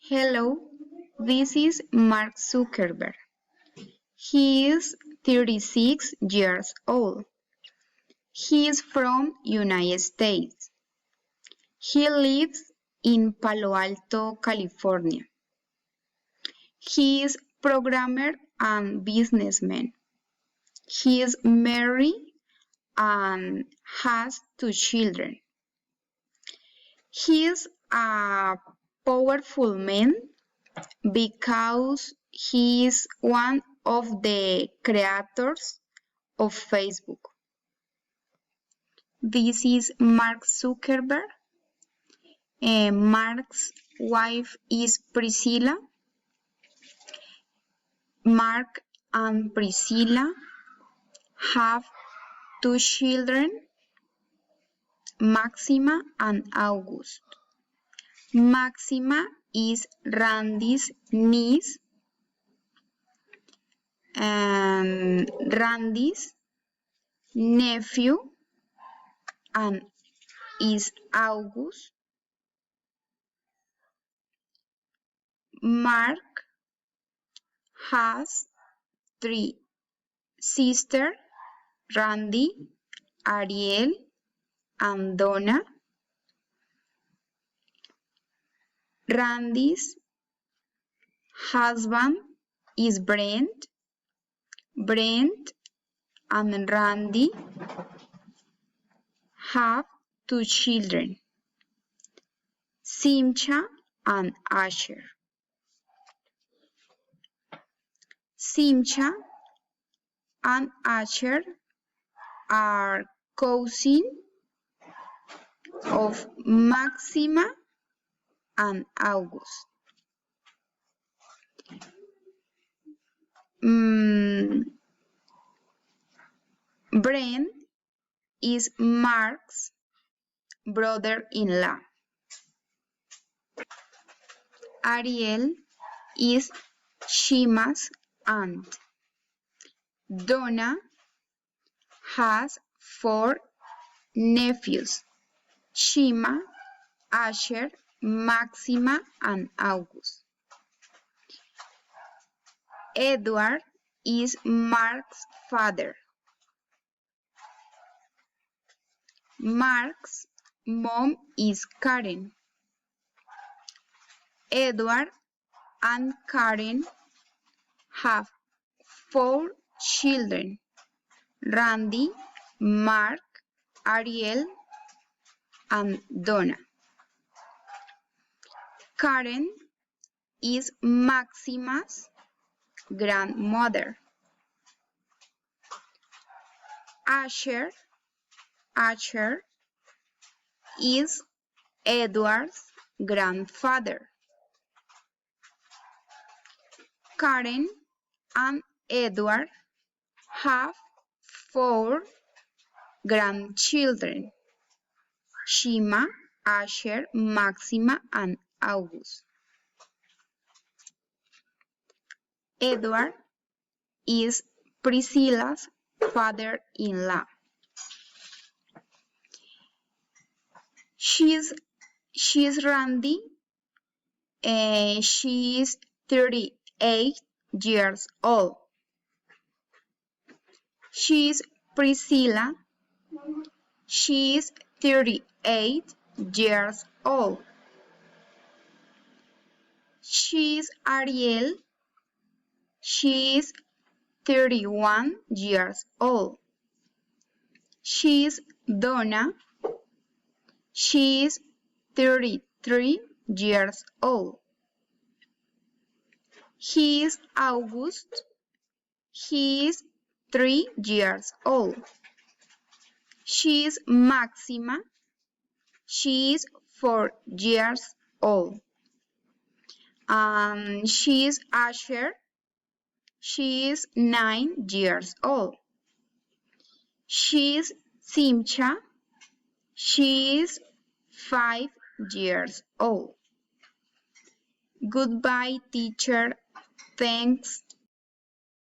Hello, this is Mark Zuckerberg. He is 36 years old. He is from United States. He lives in Palo Alto, California. He is programmer and businessman. He is married and has two children. He is a powerful man because he is one of the creators of Facebook. This is Mark Zuckerberg. Mark's wife is Priscilla. Mark and Priscilla have two children, Maxima and August. Maxima is Randy's niece and Randy's nephew, and is August. Mark has three sisters, Randy, Ariel, and Donna. Randy's husband is Brent. Brent and Randy have two children, Simcha and Asher. Simcha and Asher are cousins of Maxima and August. Brent is Mark's brother-in-law. Ariel is Shima's aunt. Donna has four nephews, Shima, Asher, Maxima, and August. Edward is Mark's father. Mark's mom is Karen. Edward and Karen have four children, Randy, Mark, Ariel, and Donna. Karen is Maxima's grandmother. Asher is Edward's grandfather. Karen and Edward have four grandchildren, Shima, Asher, Maxima, and August. Edward is Priscilla's father-in-law. She's Randy. She is 38 years old. She is Priscilla. She is 38 years old. She is Ariel. She is 31 years old. She is Donna. She is 33 years old. He is August. He is 3 years old. She is Maxima. She is 4 years old. She is Asher. She is 9 years old. She is Simcha. She is 5 years old. Goodbye, teacher. Thanks.